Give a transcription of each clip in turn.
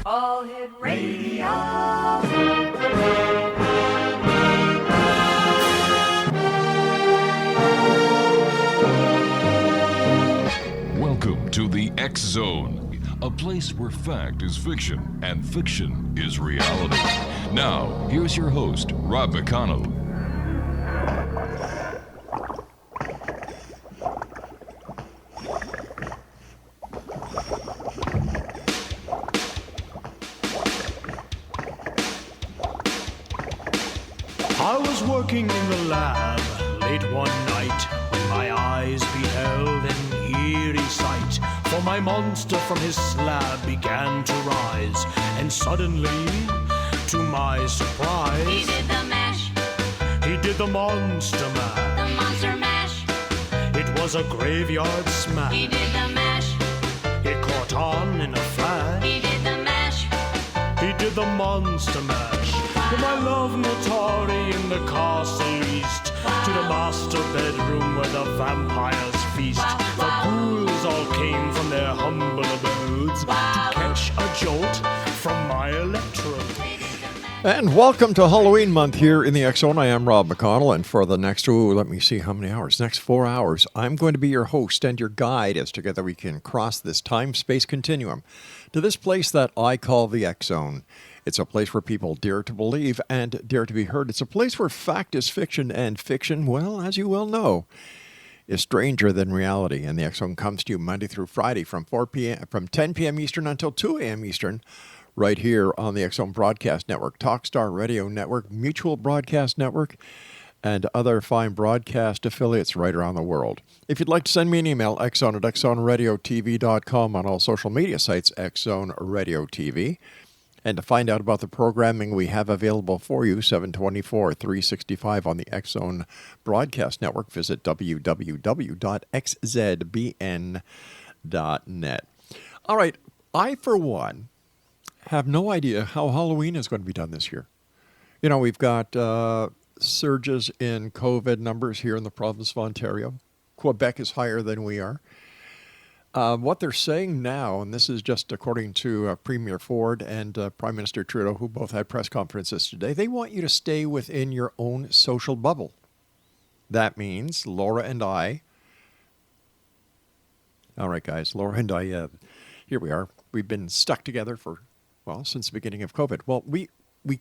All Hit Radio. Welcome to the X Zone, a place where fact is fiction and fiction is reality. Now, here's your host, Rob McConnell. I was working in the lab late one night when my eyes beheld an eerie sight. For my monster from his slab began to rise, and suddenly, to my surprise, He did the mash, he did the monster mash. the monster mash. It was a graveyard smash. He did the mash, It caught on in a flash. he did the mash. He did the monster mash. From my love Notari in the castle east to the master bedroom where the vampires feast. The ghouls all came from their humble abodes to catch a jolt from my electrode. And welcome to Halloween month here in the X Zone. I am Rob McConnell, and for the next, let me see how many hours, next 4 hours, I'm going to be your host and your guide as together we can cross this time-space continuum to this place that I call the X Zone. It's a place where people dare to believe and dare to be heard. It's a place where fact is fiction, and fiction, well, as you well know, is stranger than reality. And the X Zone comes to you Monday through Friday from 10 p.m. Eastern until 2 a.m. Eastern, right here on the X Zone Broadcast Network, Talkstar Radio Network, Mutual Broadcast Network, and other fine broadcast affiliates right around the world. If you'd like to send me an email, xzone at xzoneradiotv.com, on all social media sites, Xzone Radio TV. And to find out about the programming we have available for you, 724, 365 on the X Zone Broadcast Network, visit www.xzbn.net. All right, I, for one, have no idea how Halloween is going to be done this year. You know, we've got surges in COVID numbers here in the province of Ontario. Quebec is higher than we are. What they're saying now, and this is just according to Premier Ford and Prime Minister Trudeau, who both had press conferences today, they want you to stay within your own social bubble. That means Laura and I, all right, guys, Laura and I, here we are. We've been stuck together for, well, since the beginning of COVID. Well, we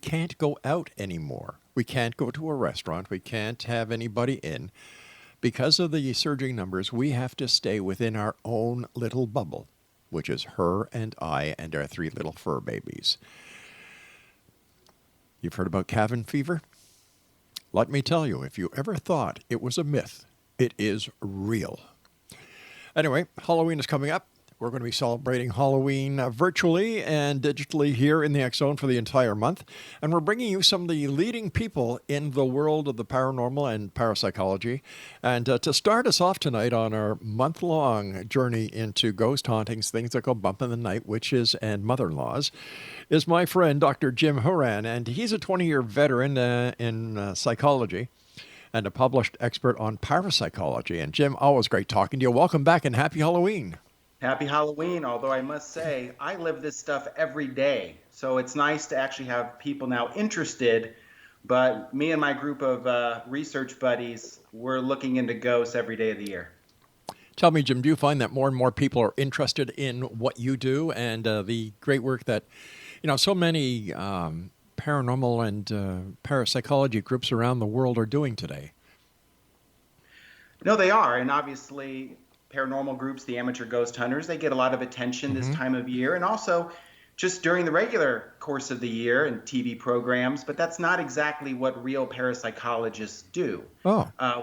can't go out anymore. We can't go to a restaurant. We can't have anybody in. Because of the surging numbers, we have to stay within our own little bubble, which is her and I and our 3 little fur babies. You've heard about cabin fever? Let me tell you, if you ever thought it was a myth, it is real. Anyway, Halloween is coming up. We're going to be celebrating Halloween virtually and digitally here in the X Zone for the entire month. And we're bringing you some of the leading people in the world of the paranormal and parapsychology. And to start us off tonight on our month-long journey into ghost hauntings, things that go bump in the night, witches, and mother-in-laws, is my friend, Dr. Jim Houran. And he's a 20-year veteran in psychology and a published expert on parapsychology. And Jim, always great talking to you. Welcome back and happy Halloween. Happy Halloween, although I must say, I live this stuff every day. So it's nice to actually have people now interested. But me and my group of research buddies, we're looking into ghosts every day of the year. Tell me, Jim, do you find that more and more people are interested in what you do and the great work that, you know, so many paranormal and parapsychology groups around the world are doing today? No, they are. And obviously, paranormal groups, the amateur ghost hunters, they get a lot of attention this time of year, and also just during the regular course of the year in TV programs, but that's not exactly what real parapsychologists do.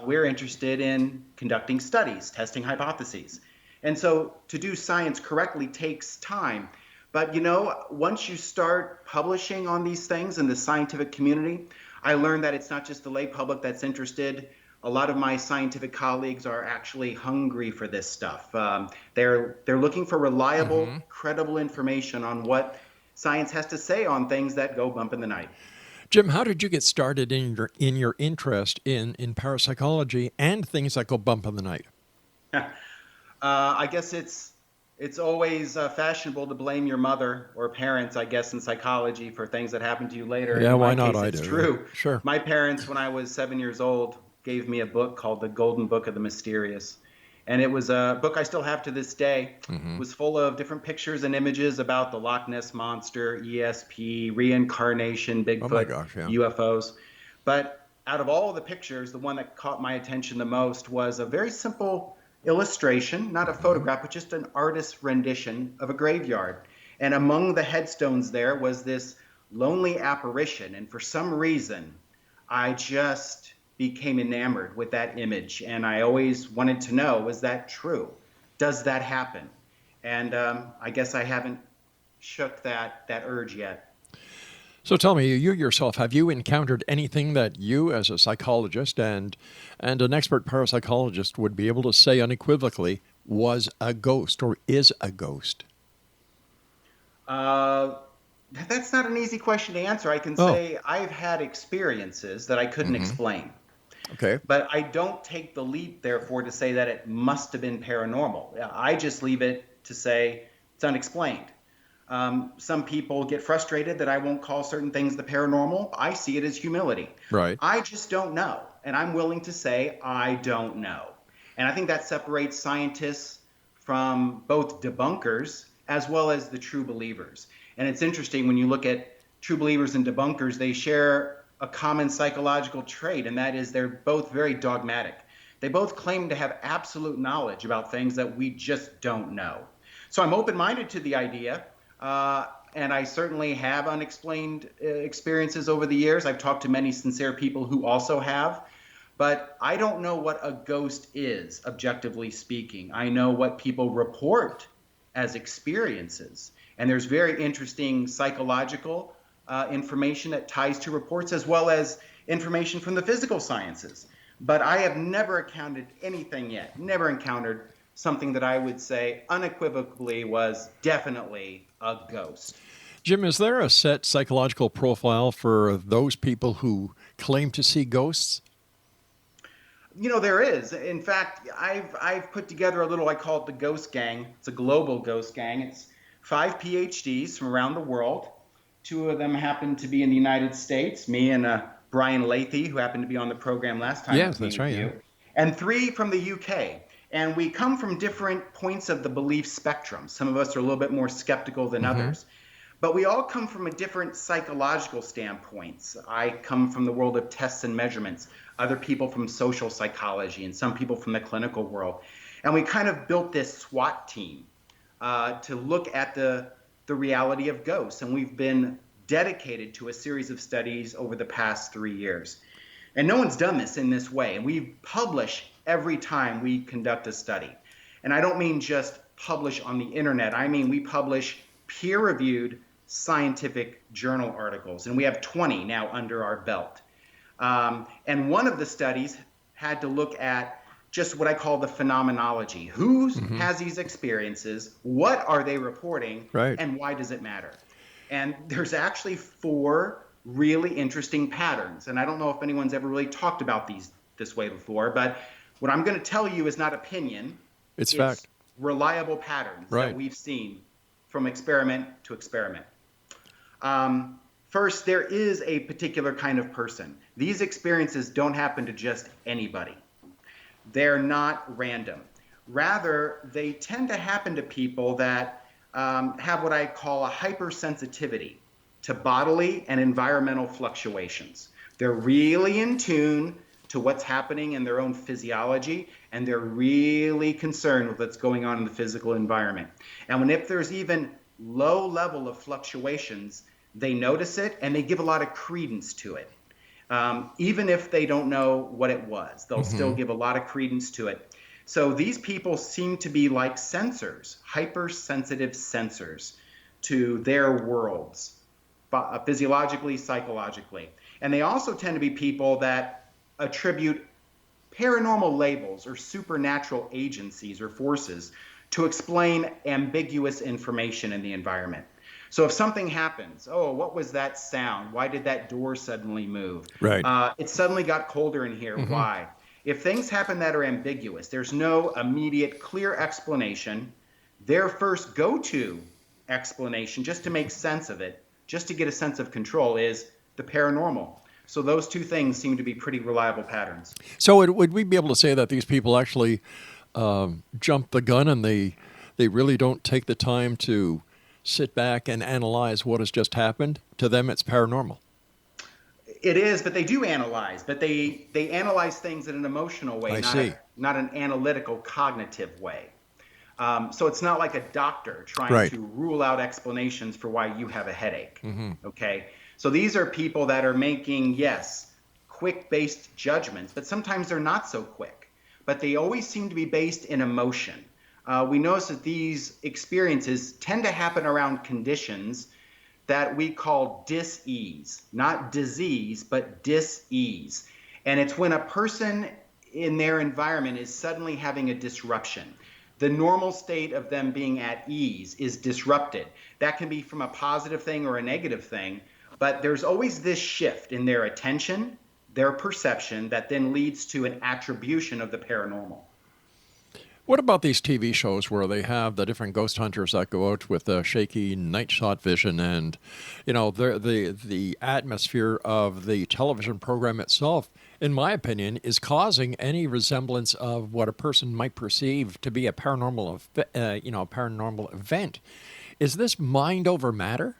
We're interested in conducting studies, testing hypotheses. And so to do science correctly takes time. But, you know, once you start publishing on these things in the scientific community, I learned that it's not just the lay public that's interested. A lot of my scientific colleagues are actually hungry for this stuff. They're looking for reliable, credible information on what science has to say on things that go bump in the night. Jim, how did you get started in your interest in parapsychology and things that go bump in the night? I guess it's It's always fashionable to blame your mother or parents, I guess, in psychology for things that happen to you later. Yeah, In why my not? case, I it's do. true. Sure. My parents, when I was 7 years old, gave me a book called The Golden Book of the Mysterious. And it was a book I still have to this day. It was full of different pictures and images about the Loch Ness Monster, ESP, reincarnation, Oh my Bigfoot, gosh, yeah. UFOs. But out of all of the pictures, the one that caught my attention the most was a very simple illustration, not a photograph, but just an artist's rendition of a graveyard. And among the headstones there was this lonely apparition. And for some reason, I just became enamored with that image. And I always wanted to know, was that true? Does that happen? And I guess I haven't shook that urge yet. So tell me, you yourself, have you encountered anything that you, as a psychologist and an expert parapsychologist, would be able to say unequivocally was a ghost or is a ghost? That's not an easy question to answer. I can say I've had experiences that I couldn't explain. Okay. But I don't take the leap, therefore, to say that it must have been paranormal. I just leave it to say it's unexplained. Some people get frustrated that I won't call certain things the paranormal. I see it as humility. Right. I just don't know. And I'm willing to say I don't know. And I think that separates scientists from both debunkers as well as the true believers. And it's interesting when you look at true believers and debunkers, they share a common psychological trait, and that is they're both very dogmatic. They both claim to have absolute knowledge about things that we just don't know. So I'm open-minded to the idea. And I certainly have unexplained experiences over the years. I've talked to many sincere people who also have. But I don't know what a ghost is, objectively speaking. I know what people report as experiences. And there's very interesting psychological information that ties to reports, as well as information from the physical sciences. But I have never encountered anything yet, never encountered something that I would say unequivocally was definitely a ghost. Jim, is there a set psychological profile for those people who claim to see ghosts? You know, there is. In fact, I've put together a little, I call it the Ghost Gang. It's a global ghost gang. It's 5 PhDs from around the world. 2 of them happen to be in the United States, me and Brian Lathy, who happened to be on the program last time. Yes, that's right. Yeah. And 3 from the UK. And we come from different points of the belief spectrum. Some of us are a little bit more skeptical than others. But we all come from a different psychological standpoints. I come from the world of tests and measurements, other people from social psychology, and some people from the clinical world. And we kind of built this SWAT team to look at the reality of ghosts. And we've been dedicated to a series of studies over the past 3 years. And no one's done this in this way. And we publish every time we conduct a study. And I don't mean just publish on the internet. I mean we publish peer-reviewed scientific journal articles. And we have 20 now under our belt. And one of the studies had to look at just what I call the phenomenology. Who has these experiences? What are they reporting? Right. And why does it matter? And there's actually 4 really interesting patterns. And I don't know if anyone's ever really talked about these this way before, but what I'm going to tell you is not opinion. It's fact. Reliable patterns that we've seen from experiment to experiment. First, there is a particular kind of person. These experiences don't happen to just anybody. They're not random. Rather, they tend to happen to people that have what I call a hypersensitivity to bodily and environmental fluctuations. They're really in tune to what's happening in their own physiology, and they're really concerned with what's going on in the physical environment. And if there's even low level of fluctuations, they notice it and they give a lot of credence to it. Even if they don't know what it was, they'll still give a lot of credence to it. So these people seem to be like sensors, hypersensitive sensors to their worlds, physiologically, psychologically. And they also tend to be people that attribute paranormal labels or supernatural agencies or forces to explain ambiguous information in the environment. So if something happens, what was that sound? Why did that door suddenly move? Right. It suddenly got colder in here. Why? If things happen that are ambiguous, there's no immediate clear explanation, their first go-to explanation, just to make sense of it, just to get a sense of control, is the paranormal. So those two things seem to be pretty reliable patterns. So would we be able to say that these people actually jump the gun and they really don't take the time to sit back and analyze what has just happened? To them, it's paranormal. It is, but they do analyze, but they analyze things in an emotional way, not an analytical, cognitive way. So it's not like a doctor trying to rule out explanations for why you have a headache. Okay, so these are people that are making, yes, quick-based judgments, but sometimes they're not so quick. But they always seem to be based in emotion. We notice that these experiences tend to happen around conditions that we call dis-ease, not disease, but dis-ease. And it's when a person in their environment is suddenly having a disruption. The normal state of them being at ease is disrupted. That can be from a positive thing or a negative thing, but there's always this shift in their attention, their perception, that then leads to an attribution of the paranormal. What about these TV shows where they have the different ghost hunters that go out with a shaky night shot vision, and the atmosphere of the television program itself, in my opinion, is causing any resemblance of what a person might perceive to be a paranormal event. Is this mind over matter?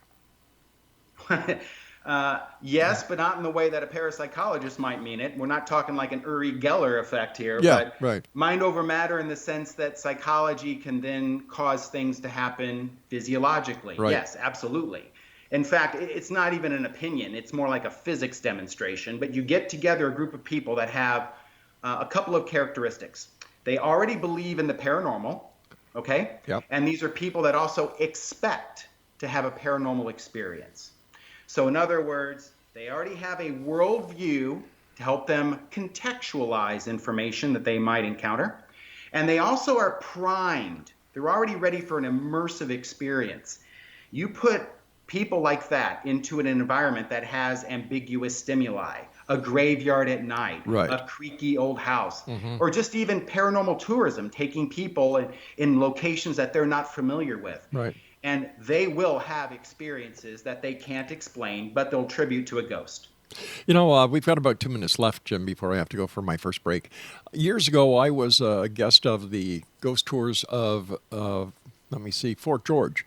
Yes, but not in the way that a parapsychologist might mean it. We're not talking like an Uri Geller effect here. Yeah, but right. Mind over matter in the sense that psychology can then cause things to happen physiologically. Right. Yes, absolutely. In fact, it's not even an opinion. It's more like a physics demonstration. But you get together a group of people that have a couple of characteristics. They already believe in the paranormal, okay? Yep. And these are people that also expect to have a paranormal experience. So in other words, they already have a worldview to help them contextualize information that they might encounter. And they also are primed. They're already ready for an immersive experience. You put people like that into an environment that has ambiguous stimuli, a graveyard at night, right, a creaky old house, or just even paranormal tourism, taking people in locations that they're not familiar with. Right. And they will have experiences that they can't explain, but they'll attribute to a ghost. We've got about 2 minutes left, Jim, before I have to go for my first break. Years ago, I was a guest of the ghost tours of, Fort George.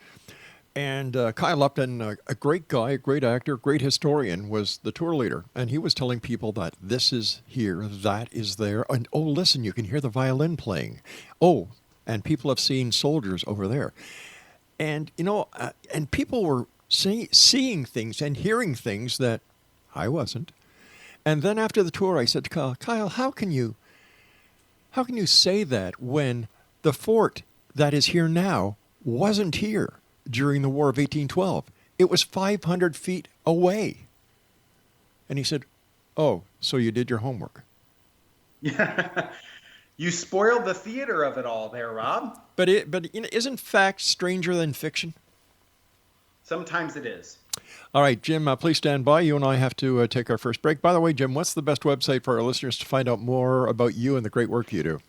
And Kyle Upton, a great guy, a great actor, great historian, was the tour leader. And he was telling people that this is here, that is there. And, oh, listen, you can hear the violin playing. Oh, and people have seen soldiers over there. And, and people were seeing things and hearing things that I wasn't. And then after the tour, I said to Kyle, how can you say that when the fort that is here now wasn't here during the War of 1812? It was 500 feet away. And he said, oh, so you did your homework. Yeah. You spoiled the theater of it all there, Rob. But isn't fact stranger than fiction? Sometimes it is. All right, Jim, please stand by. You and I have to take our first break. By the way, Jim, what's the best website for our listeners to find out more about you and the great work you do?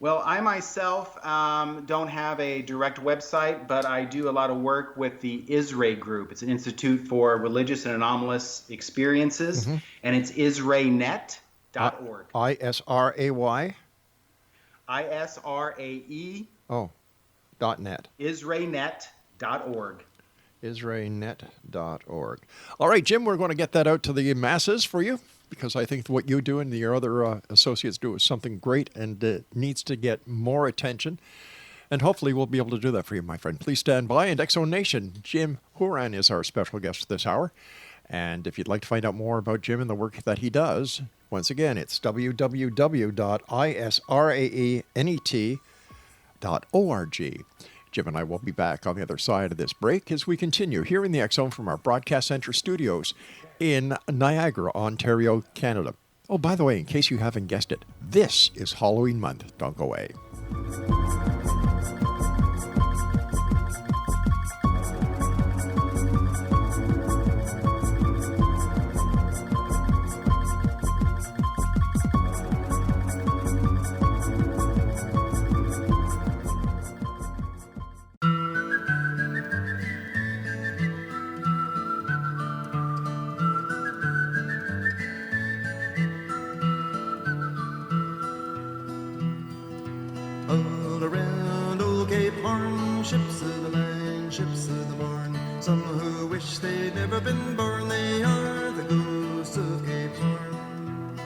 Well, I myself don't have a direct website, but I do a lot of work with the ISRAE group. It's an Institute for Religious and Anomalous Experiences, and it's ISRAEnet.org. ISRAY? ISRAE. Oh, .net. ISRAEnet.org. ISRAEnet.org. All right, Jim, we're going to get that out to the masses for you, because I think what you do and your other associates do is something great and needs to get more attention. And hopefully we'll be able to do that for you, my friend. Please stand by. And Exo Nation, Jim Houran is our special guest this hour. And if you'd like to find out more about Jim and the work that he does, once again, it's www.israenet.org. Jim and I will be back on the other side of this break as we continue here in the X-Zone from our Broadcast Center studios in Niagara, Ontario, Canada. Oh, by the way, in case you haven't guessed it, this is Halloween month. Don't go away. ships of the line, ships of the morn. Some who wish they'd never been born, they are the ghosts of Cape Horn.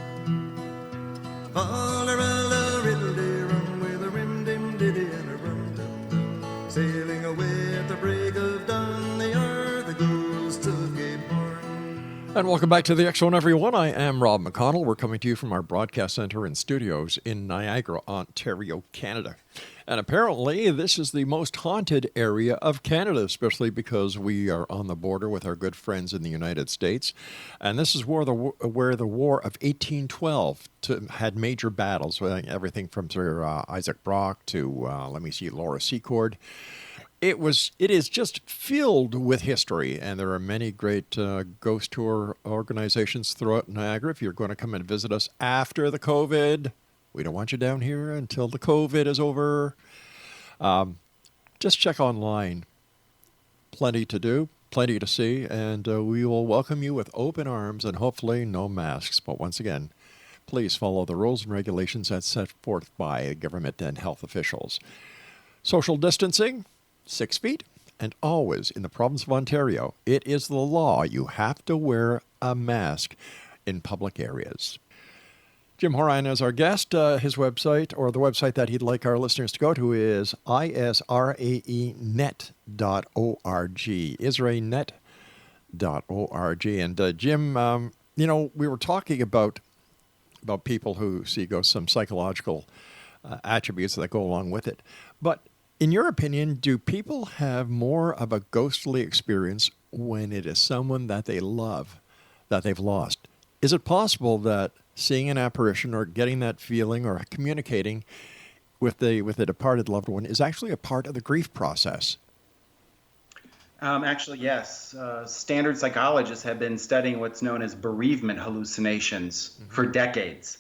All-a-ralla, riddle-de-rum, with a rim-dim-diddy and a rum-dum-dum. Sailing away at the break of dawn, they are the ghosts of Cape Horn. And welcome back to the X-Zone, everyone. I am Rob McConnell. We're coming to you from our broadcast center and studios in Niagara, Ontario, Canada. And apparently, this is the most haunted area of Canada, especially because we are on the border with our good friends in the United States. And this is where the War of 1812 had major battles, everything from Sir Isaac Brock to, Laura Secord. It is just filled with history, and there are many great ghost tour organizations throughout Niagara. If you're going to come and visit us after the COVID, we don't want you down here until the COVID is over. Just check online. Plenty to do, plenty to see, and we will welcome you with open arms and hopefully no masks. But once again, please follow the rules and regulations as set forth by government and health officials. Social distancing, 6 feet, and always in the province of Ontario, it is the law. You have to wear a mask in public areas. Jim Houran is our guest. His website, or the website that he'd like our listeners to go to, is israenet.org. Israenet.org. And Jim, we were talking about people who see ghosts, some psychological attributes that go along with it. But in your opinion, do people have more of a ghostly experience when it is someone that they love, that they've lost? Is it possible that seeing an apparition or getting that feeling or communicating with the departed loved one is actually a part of the grief process? Actually, yes. Standard psychologists have been studying what's known as bereavement hallucinations for decades.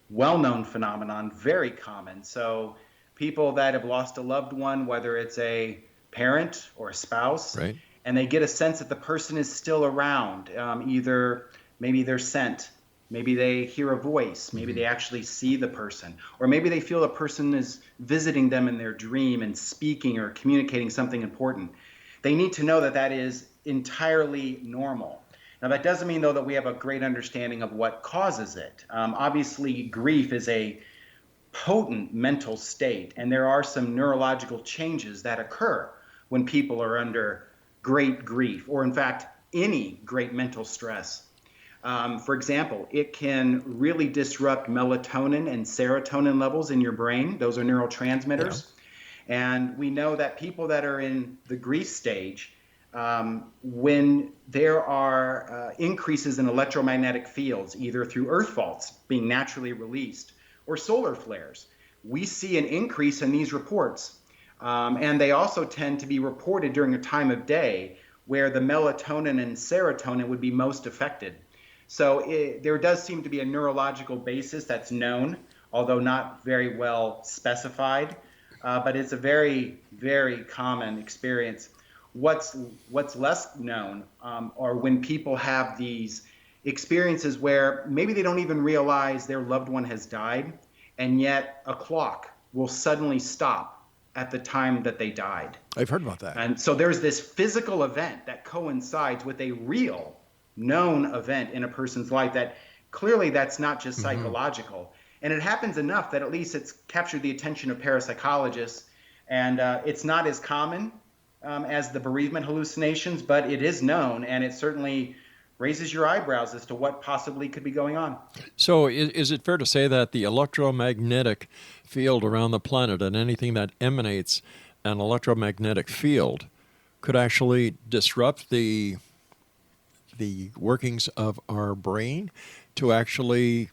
Well-known phenomenon, very common. So people that have lost a loved one, whether it's a parent or a spouse, right, and they get a sense that the person is still around. Either maybe they're sent, maybe they hear a voice, maybe they actually see the person, or maybe they feel a person is visiting them in their dream and speaking or communicating something important. They need to know that that is entirely normal. Now, that doesn't mean, though, that we have a great understanding of what causes it. Obviously, grief is a potent mental state, and there are some neurological changes that occur when people are under great grief, or in fact, any great mental stress. For example, it can really disrupt melatonin and serotonin levels in your brain. Those are neurotransmitters. Yeah. And we know that people that are in the grief stage, when there are increases in electromagnetic fields, either through earth faults being naturally released or solar flares, we see an increase in these reports. And they also tend to be reported during a time of day where the melatonin and serotonin would be most affected. So there does seem to be a neurological basis that's known, although not very well specified. But it's a very, very common experience. What's less known are when people have these experiences where maybe they don't even realize their loved one has died, and yet a clock will suddenly stop at the time that they died. I've heard about that. And so there's this physical event that coincides with a real known event in a person's life that clearly that's not just psychological. And it happens enough that at least it's captured the attention of parapsychologists. And it's not as common as the bereavement hallucinations, but it is known, and it certainly raises your eyebrows as to what possibly could be going on. So is it fair to say that the electromagnetic field around the planet and anything that emanates an electromagnetic field could actually disrupt the workings of our brain to actually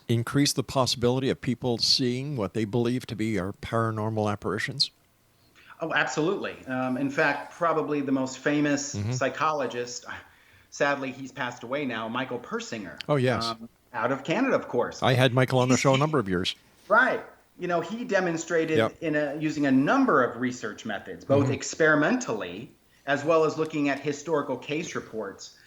increase the possibility of people seeing what they believe to be our paranormal apparitions? Oh, absolutely. In fact, probably the most famous psychologist, sadly he's passed away now, Michael Persinger. Oh, yes. Out of Canada, of course. I had Michael on the show a number of years. Right. You know, he demonstrated using a number of research methods, both experimentally as well as looking at historical case reports.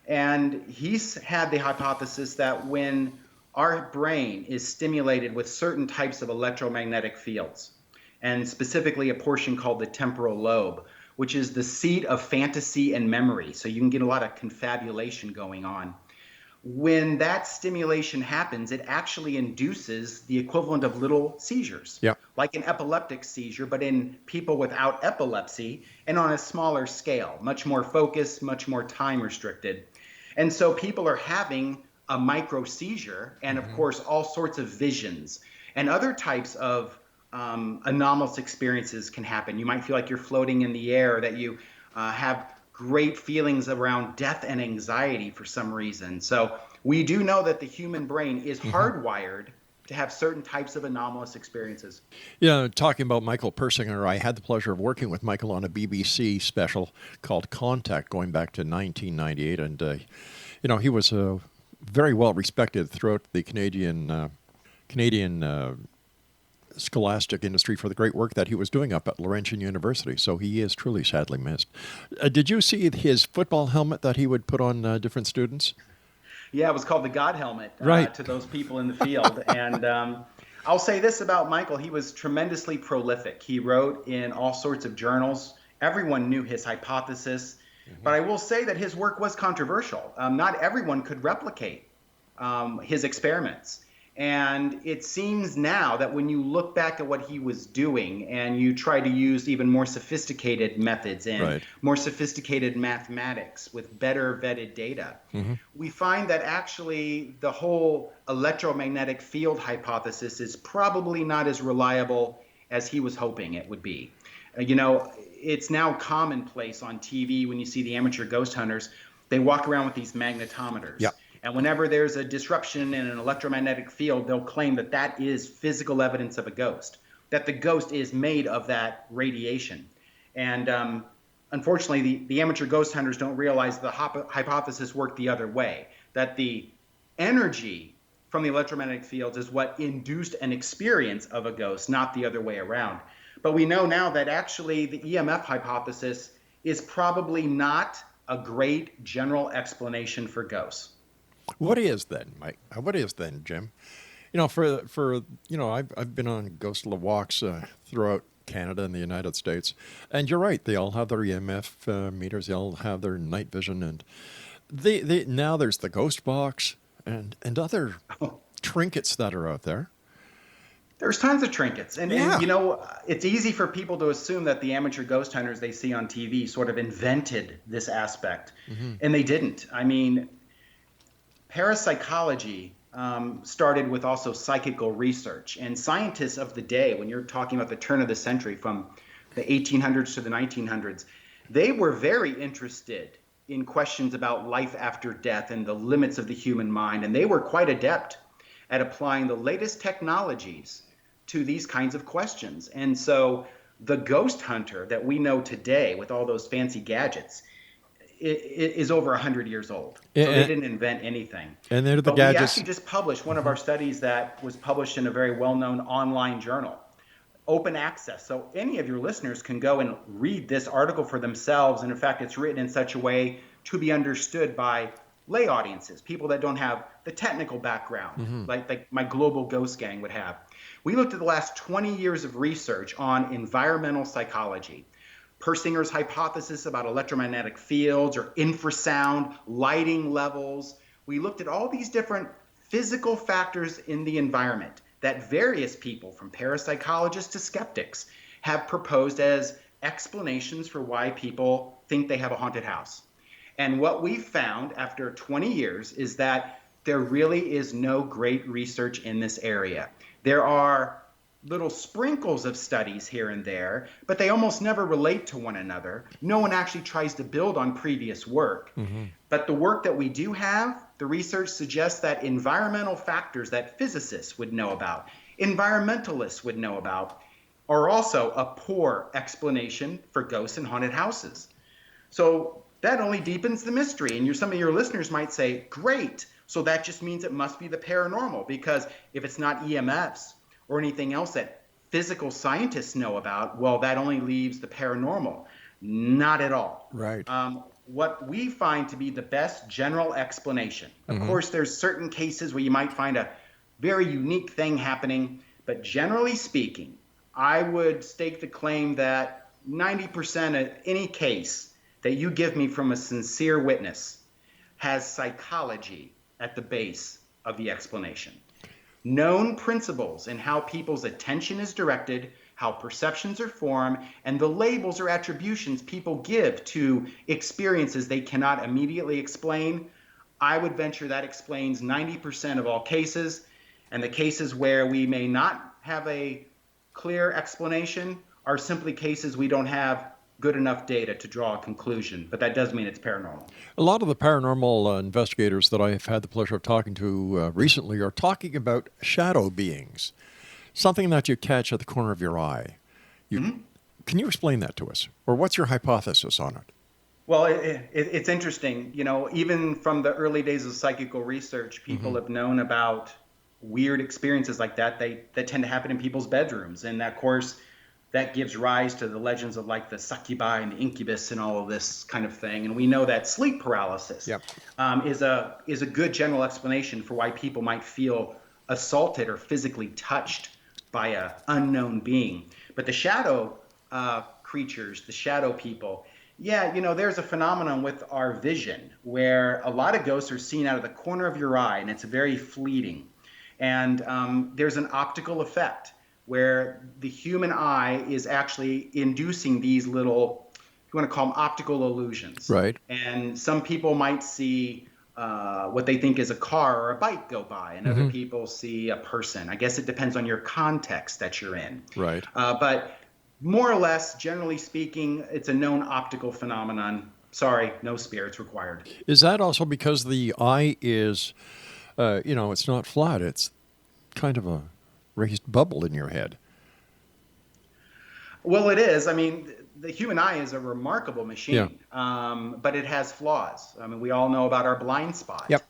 And he's had the hypothesis that when our brain is stimulated with certain types of electromagnetic fields, and specifically a portion called the temporal lobe, which is the seat of fantasy and memory. So you can get a lot of confabulation going on. When that stimulation happens, it actually induces the equivalent of little seizures, like an epileptic seizure, but in people without epilepsy and on a smaller scale, much more focused, much more time restricted. And so people are having a micro seizure and, of course, all sorts of visions and other types of anomalous experiences can happen. You might feel like you're floating in the air, that you have great feelings around death and anxiety for some reason. So we do know that the human brain is hardwired to have certain types of anomalous experiences. Yeah, talking about Michael Persinger, I had the pleasure of working with Michael on a BBC special called Contact going back to 1998. And, he was very well respected throughout the Canadian scholastic industry for the great work that he was doing up at Laurentian University. So he is truly sadly missed. Did you see his football helmet that he would put on different students? Yeah, it was called the God helmet right. to those people in the field. And I'll say this about Michael. He was tremendously prolific. He wrote in all sorts of journals. Everyone knew his hypothesis. But I will say that his work was controversial. Not everyone could replicate his experiments. And it seems now that when you look back at what he was doing and you try to use even more sophisticated methods and more sophisticated mathematics with better vetted data, we find that actually the whole electromagnetic field hypothesis is probably not as reliable as he was hoping it would be. It's now commonplace on TV when you see the amateur ghost hunters, they walk around with these magnetometers. Yeah. And whenever there's a disruption in an electromagnetic field, they'll claim that that is physical evidence of a ghost, that the ghost is made of that radiation. And unfortunately, the amateur ghost hunters don't realize the hypothesis worked the other way, that the energy from the electromagnetic fields is what induced an experience of a ghost, not the other way around. But we know now that actually the EMF hypothesis is probably not a great general explanation for ghosts. What is then, Mike? What is then, Jim? I've been on ghost walks throughout Canada and the United States, and you're right. They all have their EMF meters. They all have their night vision, and they now there's the ghost box and other trinkets that are out there. There's tons of trinkets, and it's easy for people to assume that the amateur ghost hunters they see on TV sort of invented this aspect, and they didn't. I mean, parapsychology started with also psychical research, and scientists of the day, when you're talking about the turn of the century from the 1800s to the 1900s, they were very interested in questions about life after death and the limits of the human mind, and they were quite adept at applying the latest technologies to these kinds of questions. And so the ghost hunter that we know today with all those fancy gadgets is over 100 years old. So they didn't invent anything. And they're the gadgets. We actually just published one of our studies that was published in a very well-known online journal, open access. So any of your listeners can go and read this article for themselves. And in fact, it's written in such a way to be understood by lay audiences, people that don't have the technical background, like my global ghost gang would have. We looked at the last 20 years of research on environmental psychology. Persinger's hypothesis about electromagnetic fields or infrasound, lighting levels. We looked at all these different physical factors in the environment that various people, from parapsychologists to skeptics, have proposed as explanations for why people think they have a haunted house. And what we found after 20 years is that there really is no great research in this area. There are little sprinkles of studies here and there, but they almost never relate to one another. No one actually tries to build on previous work. But the work that we do have, the research suggests that environmental factors that physicists would know about, environmentalists would know about, are also a poor explanation for ghosts and haunted houses. So that only deepens the mystery. And some of your listeners might say, great, so that just means it must be the paranormal, because if it's not EMFs or anything else that physical scientists know about, well, that only leaves the paranormal. Not at all. Right. What we find to be the best general explanation, of course, there's certain cases where you might find a very unique thing happening, but generally speaking, I would stake the claim that 90% of any case that you give me from a sincere witness has psychology at the base of the explanation. Known principles in how people's attention is directed, how perceptions are formed, and the labels or attributions people give to experiences they cannot immediately explain. I would venture that explains 90% of all cases, and the cases where we may not have a clear explanation are simply cases we don't have good enough data to draw a conclusion, but that does mean it's paranormal. A lot of the paranormal investigators that I've had the pleasure of talking to recently are talking about shadow beings, something that you catch at the corner of your eye. Can you explain that to us? Or what's your hypothesis on it? Well, it's interesting. You know, even from the early days of psychical research, people have known about weird experiences like that. That tend to happen in people's bedrooms. And of course, that gives rise to the legends of like the succubi and the incubus and all of this kind of thing. And we know that sleep paralysis is a good general explanation for why people might feel assaulted or physically touched by an unknown being. But the shadow creatures, the shadow people, you know, there's a phenomenon with our vision where a lot of ghosts are seen out of the corner of your eye, and it's very fleeting. And there's an optical effect where the human eye is actually inducing these little, you want to call them optical illusions. Right. And some people might see what they think is a car or a bike go by, and other people see a person. I guess it depends on your context that you're in. Right. But more or less, generally speaking, it's a known optical phenomenon. Sorry, no spirits required. Is that also because the eye is, you know, it's not flat, it's kind of a raised bubble in your head? Well, it is. I mean, the human eye is a remarkable machine, but it has flaws. I mean, we all know about our blind spot. Yep.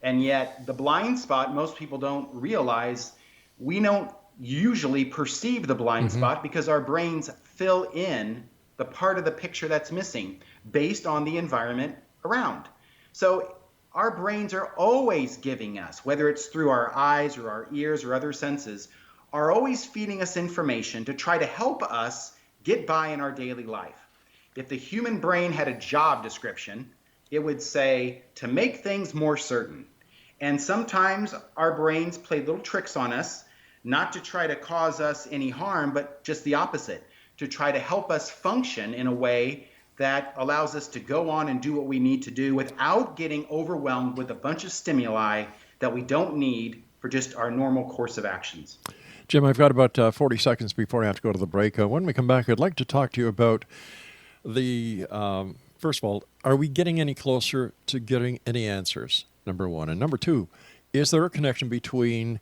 And yet the blind spot, most people don't realize, we don't usually perceive the blind spot because our brains fill in the part of the picture that's missing based on the environment around. So our brains are always giving us, whether it's through our eyes or our ears or other senses, are always feeding us information to try to help us get by in our daily life. If the human brain had a job description, it would say to make things more certain. And sometimes our brains play little tricks on us, not to try to cause us any harm, but just the opposite, to try to help us function in a way that allows us to go on and do what we need to do without getting overwhelmed with a bunch of stimuli that we don't need for just our normal course of actions. Jim, I've got about 40 seconds before I have to go to the break. When we come back, I'd like to talk to you about the, first of all, are we getting any closer to getting any answers, number one? And number two, is there a connection between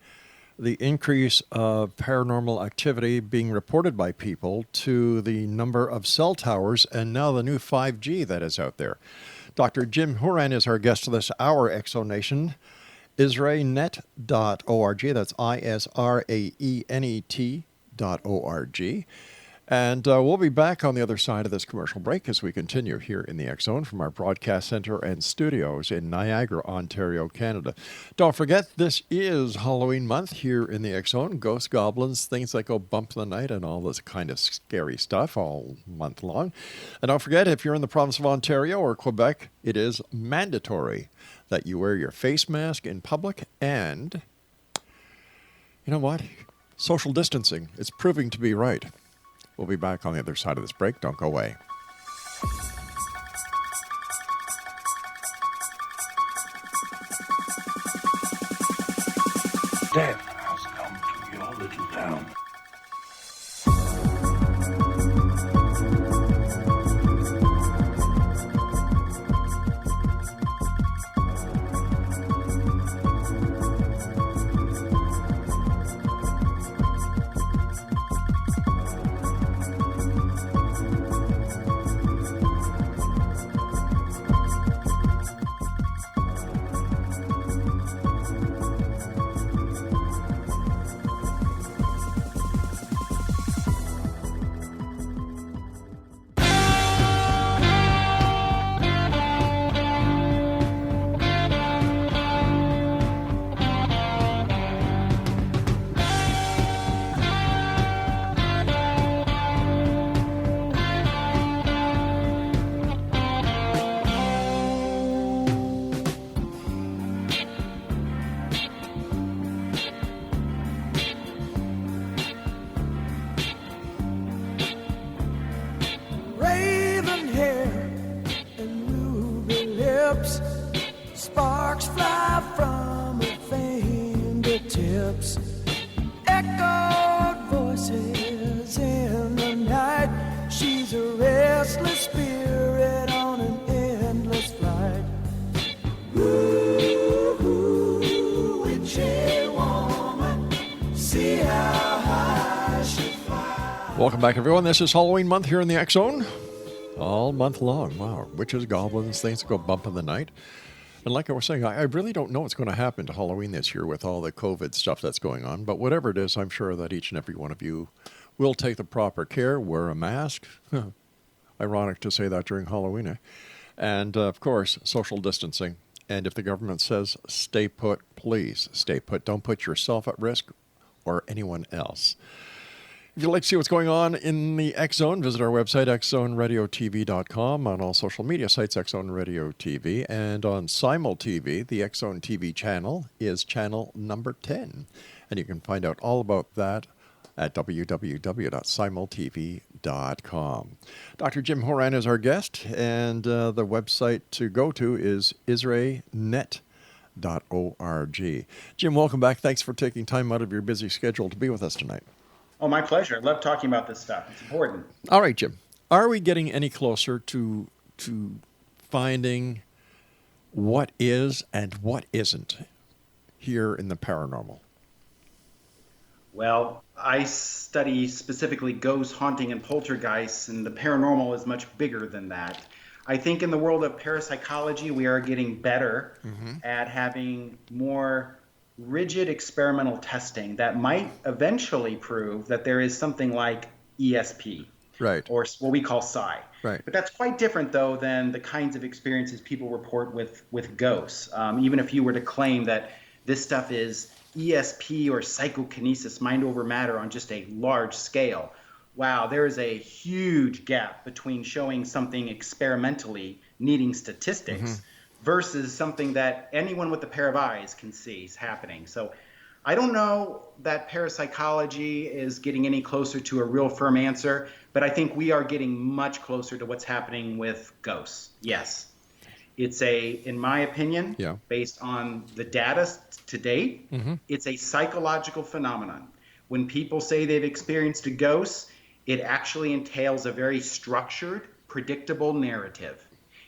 the increase of paranormal activity being reported by people to the number of cell towers and now the new 5G that is out there? Dr. Jim Houran is our guest this hour, Exonation. IsraeNet.org. That's ISRAENET.org. And we'll be back on the other side of this commercial break as we continue here in the X Zone from our broadcast center and studios in Niagara, Ontario, Canada. Don't forget, this is Halloween month here in the X Zone. Ghosts, goblins, things that go bump in the night, and all this kind of scary stuff all month long. And don't forget, if you're in the province of Ontario or Quebec, it is mandatory that you wear your face mask in public, and you know what? Social distancing. It's proving to be right. We'll be back on the other side of this break. Don't go away. Death has come to your little town. lips. Sparks fly from her fingertips. Echoed voices in the night. She's a restless spirit on an endless flight. Ooh, witchy woman, see how high she flies. Welcome back, everyone. This is Halloween month here in the X Zone. All month long. Wow. Witches, goblins, things that go bump in the night. And like I was saying, I really don't know what's going to happen to Halloween this year with all the COVID stuff that's going on. But whatever it is, I'm sure that each and every one of you will take the proper care, wear a mask. Ironic to say that during Halloween, eh? And, of course, social distancing. And if the government says stay put, please stay put. Don't put yourself at risk or anyone else. If you'd like to see what's going on in the X Zone, visit our website, xzoneradiotv.com, on all social media sites, X Zone Radio TV, and on Simul TV, the X Zone TV channel is channel number 10. And you can find out all about that at www.simultv.com. Dr. Jim Houran is our guest, and the website to go to is israelnet.org. Jim, welcome back. Thanks for taking time out of your busy schedule to be with us tonight. Oh, my pleasure. I love talking about this stuff. It's important. All right, Jim. Are we getting any closer to finding what is and what isn't here in the paranormal? Well, I study specifically ghosts, haunting, and poltergeists, and the paranormal is much bigger than that. I think in the world of parapsychology, we are getting better at having more rigid experimental testing that might eventually prove that there is something like ESP, right, or what we call psi. Right. But that's quite different, though, than the kinds of experiences people report with ghosts. Even if you were to claim that this stuff is ESP or psychokinesis, mind over matter, on just a large scale, wow, there is a huge gap between showing something experimentally needing statistics versus something that anyone with a pair of eyes can see is happening. So I don't know that parapsychology is getting any closer to a real firm answer, but I think we are getting much closer to what's happening with ghosts. Yes. It's in my opinion, based on the data to date, it's a psychological phenomenon. When people say they've experienced a ghost, it actually entails a very structured, predictable narrative.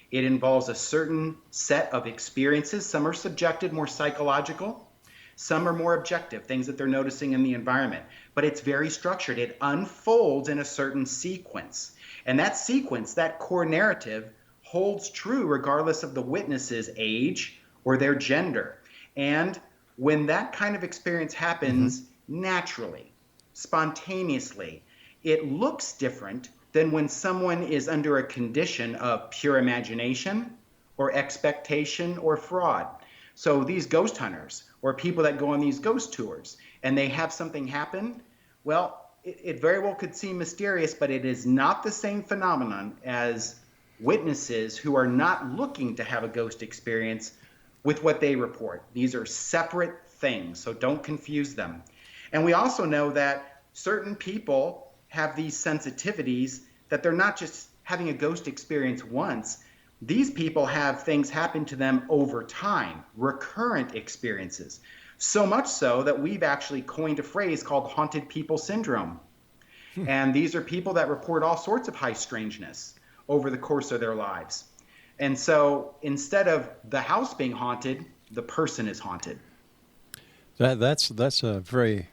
It involves a certain set of experiences. Some are subjective, more psychological. Some are more objective, things that they're noticing in the environment. But it's very structured. It unfolds in a certain sequence. And that sequence, that core narrative, holds true regardless of the witness's age or their gender. And when that kind of experience happens naturally, spontaneously, it looks different than when someone is under a condition of pure imagination or expectation or fraud. So these ghost hunters or people that go on these ghost tours and they have something happen, well, it very well could seem mysterious, but it is not the same phenomenon as witnesses who are not looking to have a ghost experience with what they report. These are separate things, so don't confuse them. And we also know that certain people have these sensitivities that they're not just having a ghost experience once. These people have things happen to them over time, recurrent experiences. So much so that we've actually coined a phrase called haunted people syndrome. And these are people that report all sorts of high strangeness over the course of their lives. And so instead of the house being haunted, the person is haunted. That's a very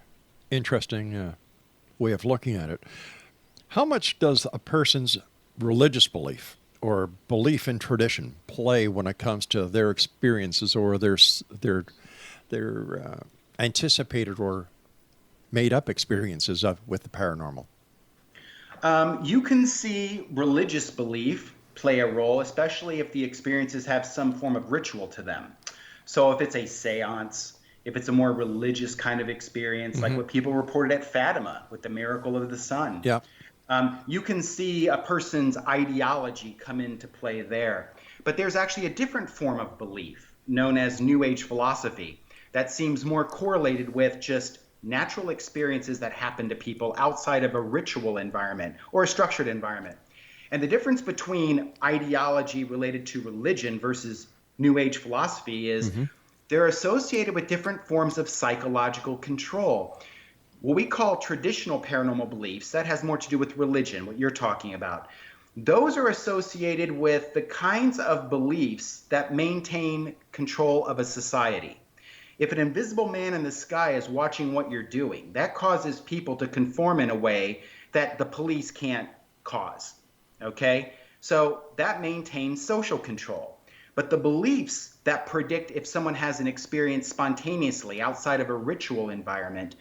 interesting way of looking at it. How much does a person's religious belief or belief in tradition play when it comes to their experiences or their anticipated or made up experiences with the paranormal? You can see religious belief play a role, especially if the experiences have some form of ritual to them. So if it's a seance, if it's a more religious kind of experience, like what people reported at Fatima with the miracle of the sun, you can see a person's ideology come into play there. But there's actually a different form of belief known as New Age philosophy that seems more correlated with just natural experiences that happen to people outside of a ritual environment or a structured environment. And the difference between ideology related to religion versus New Age philosophy is they're associated with different forms of psychological control. What we call traditional paranormal beliefs, that has more to do with religion, what you're talking about. Those are associated with the kinds of beliefs that maintain control of a society. If an invisible man in the sky is watching what you're doing, that causes people to conform in a way that the police can't cause. Okay? So that maintains social control. But the beliefs that predict if someone has an experience spontaneously outside of a ritual environment,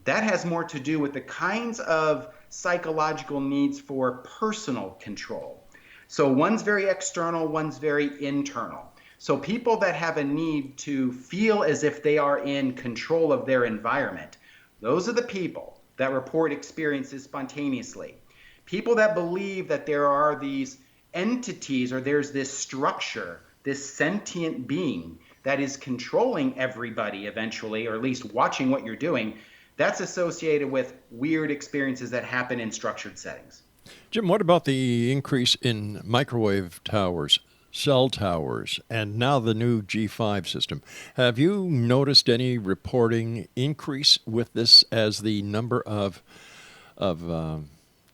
that has more to do with the kinds of psychological needs for personal control. So one's very external, one's very internal. So people that have a need to feel as if they are in control of their environment, those are the people that report experiences spontaneously. People that believe that there are these entities or there's this structure, this sentient being that is controlling everybody eventually, or at least watching what you're doing, that's associated with weird experiences that happen in structured settings. Jim, what about the increase in microwave towers, cell towers, and now the new G5 system? Have you noticed any reporting increase with this as the number of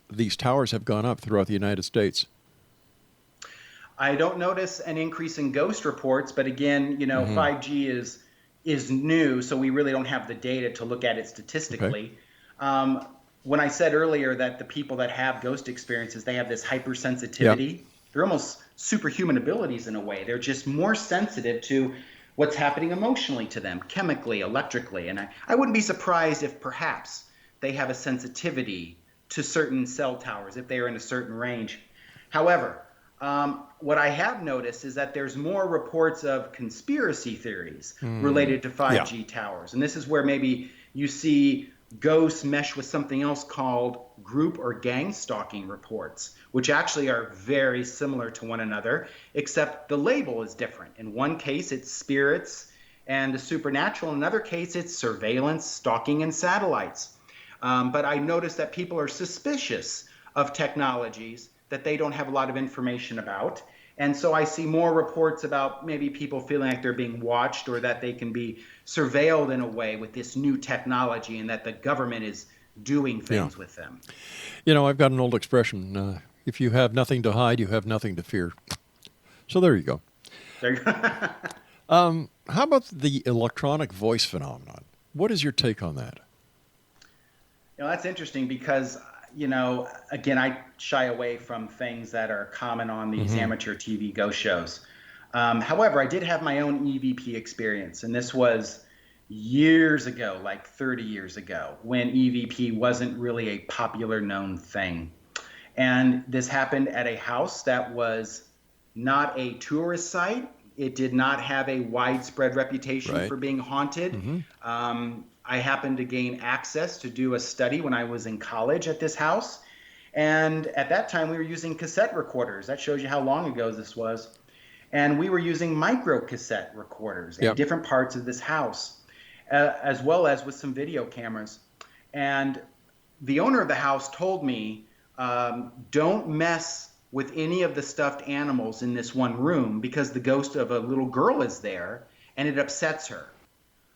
these towers have gone up throughout the United States? I don't notice an increase in ghost reports, but again, 5G is new, so we really don't have the data to look at it statistically. Okay. When I said earlier that the people that have ghost experiences, they have this hypersensitivity. Yep. They're almost superhuman abilities in a way. They're just more sensitive to what's happening emotionally to them, chemically, electrically. And I wouldn't be surprised if perhaps they have a sensitivity to certain cell towers if they are in a certain range. However, what I have noticed is that there's more reports of conspiracy theories related to 5G towers. And this is where maybe you see ghosts mesh with something else called group or gang stalking reports, which actually are very similar to one another, except the label is different. In one case, it's spirits and the supernatural. In another case, it's surveillance, stalking, and satellites. But I noticed that people are suspicious of technologies that they don't have a lot of information about. And so I see more reports about maybe people feeling like they're being watched or that they can be surveilled in a way with this new technology and that the government is doing things with them. I've got an old expression, if you have nothing to hide, you have nothing to fear. So there you go. There you go. How about the electronic voice phenomenon? What is your take on that? That's interesting because again, I shy away from things that are common on these amateur TV ghost shows. However, I did have my own EVP experience, and this was years ago, like 30 years ago, when EVP wasn't really a popular known thing. And this happened at a house that was not a tourist site. It did not have a widespread reputation for being haunted. I happened to gain access to do a study when I was in college at this house. And at that time, we were using cassette recorders. That shows you how long ago this was. And we were using micro cassette recorders in different parts of this house, as well as with some video cameras. And the owner of the house told me, don't mess with any of the stuffed animals in this one room because the ghost of a little girl is there and it upsets her.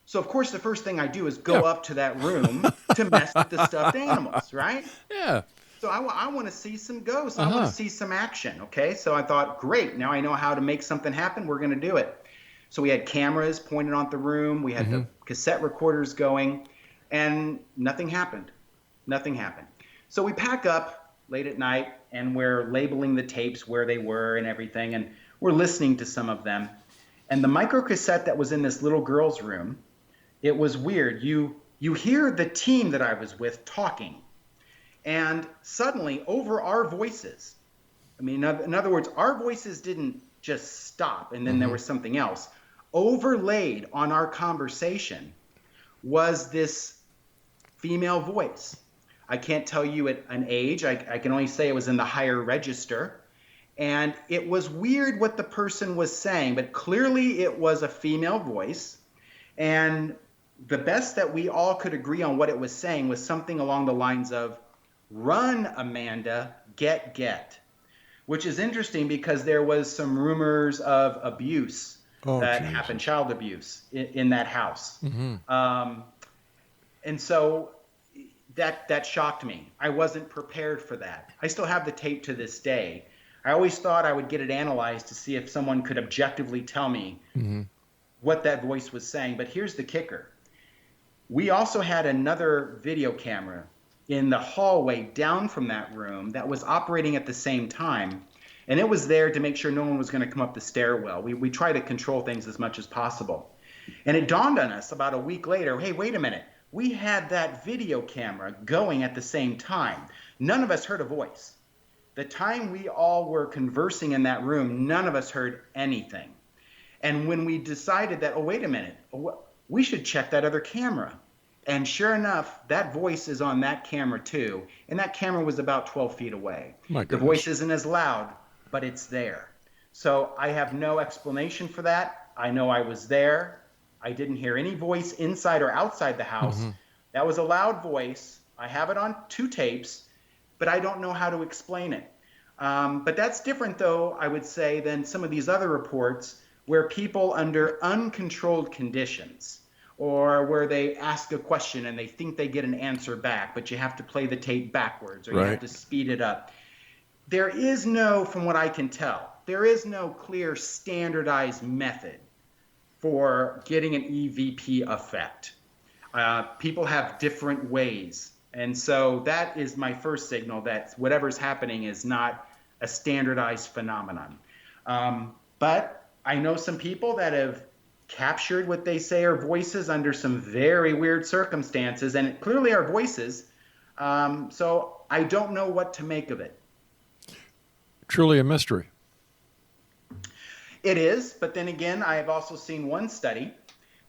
So, of course, the first thing I do is go up to that room to mess with the stuffed animals, right? Yeah. So I want to see some ghosts. I want to see some action, okay? So I thought, great, now I know how to make something happen. We're going to do it. So we had cameras pointed on the room. We had the cassette recorders going, and nothing happened. Nothing happened. So we pack up late at night, and we're labeling the tapes where they were and everything, and we're listening to some of them. And the microcassette that was in this little girl's room, it was weird. You hear the team that I was with talking, and suddenly over our voices, in other words, our voices didn't just stop and then there was something else. Overlaid on our conversation was this female voice. I can't tell you an age. I can only say it was in the higher register. And it was weird what the person was saying, but clearly it was a female voice. And the best that we all could agree on what it was saying was something along the lines of, "Run, Amanda, get," which is interesting because there was some rumors of abuse that Jesus. happened child abuse in that house. And so that shocked me. I wasn't prepared for that. I still have the tape to this day. I always thought I would get it analyzed to see if someone could objectively tell me what that voice was saying. But here's the kicker. We also had another video camera in the hallway down from that room that was operating at the same time. And it was there to make sure no one was going to come up the stairwell. We try to control things as much as possible. And it dawned on us about a week later, hey, wait a minute. We had that video camera going at the same time. None of us heard a voice. The time we all were conversing in that room, none of us heard anything. And when we decided that, oh, wait a minute, we should check that other camera. And sure enough, that voice is on that camera too. And that camera was about 12 feet away. The voice isn't as loud, but it's there. So I have no explanation for that. I know I was there. I didn't hear any voice inside or outside the house. That was a loud voice. I have it on 2 tapes, but I don't know how to explain it. But that's different, though, I would say, than some of these other reports where people under uncontrolled conditions, or where they ask a question and they think they get an answer back, but you have to play the tape backwards, or you have to speed it up. There is no, from what I can tell, there is no clear standardized method for getting an EVP effect. People have different ways. And so that is my first signal that whatever's happening is not a standardized phenomenon. But I know some people that have captured what they say are voices under some very weird circumstances, and it clearly are voices. So I don't know what to make of it. Truly a mystery. It is, but then again, I have also seen one study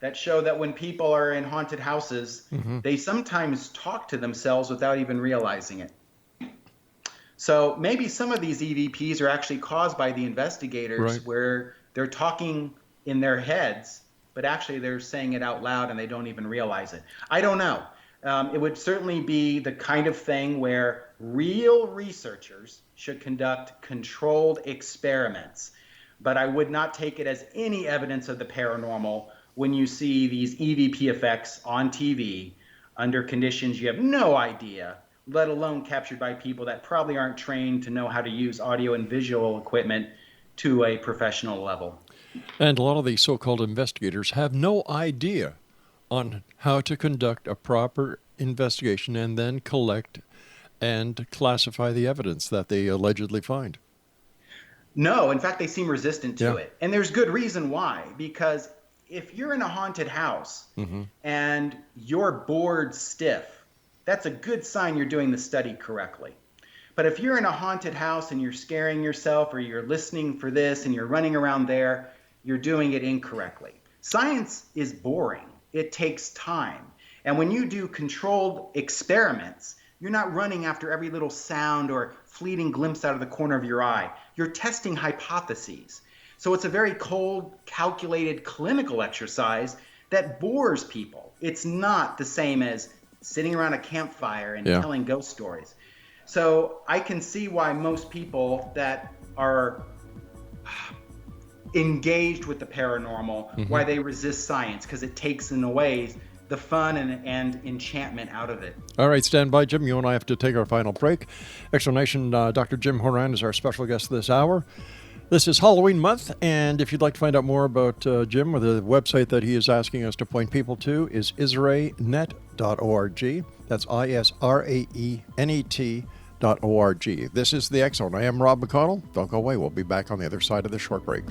that show that when people are in haunted houses, they sometimes talk to themselves without even realizing it. So maybe some of these EVPs are actually caused by the investigators, where they're talking in their heads, but actually they're saying it out loud and they don't even realize it. I don't know. It would certainly be the kind of thing where real researchers should conduct controlled experiments. But I would not take it as any evidence of the paranormal when you see these EVP effects on TV under conditions you have no idea, let alone captured by people that probably aren't trained to know how to use audio and visual equipment to a professional level. And a lot of these so-called investigators have no idea on how to conduct a proper investigation and then collect and classify the evidence that they allegedly find. No, in fact, they seem resistant to it. And there's good reason why, because if you're in a haunted house and you're bored stiff, that's a good sign you're doing the study correctly. But if you're in a haunted house and you're scaring yourself, or you're listening for this and you're running around there, you're doing it incorrectly. Science is boring. It takes time. And when you do controlled experiments, you're not running after every little sound or fleeting glimpse out of the corner of your eye. You're testing hypotheses. So it's a very cold, calculated clinical exercise that bores people. It's not the same as sitting around a campfire and telling ghost stories. So I can see why most people that are engaged with the paranormal, why they resist science, because it takes in a way the fun and enchantment out of it. All right, stand by, Jim. You and I have to take our final break. Explanation, Dr. Jim Houran is our special guest this hour. This is Halloween month, and if you'd like to find out more about Jim, or the website that he is asking us to point people to is israenet.org. That's ISRAENET.org. This is the X Zone. I am Rob McConnell. Don't go away. We'll be back on the other side of the short break.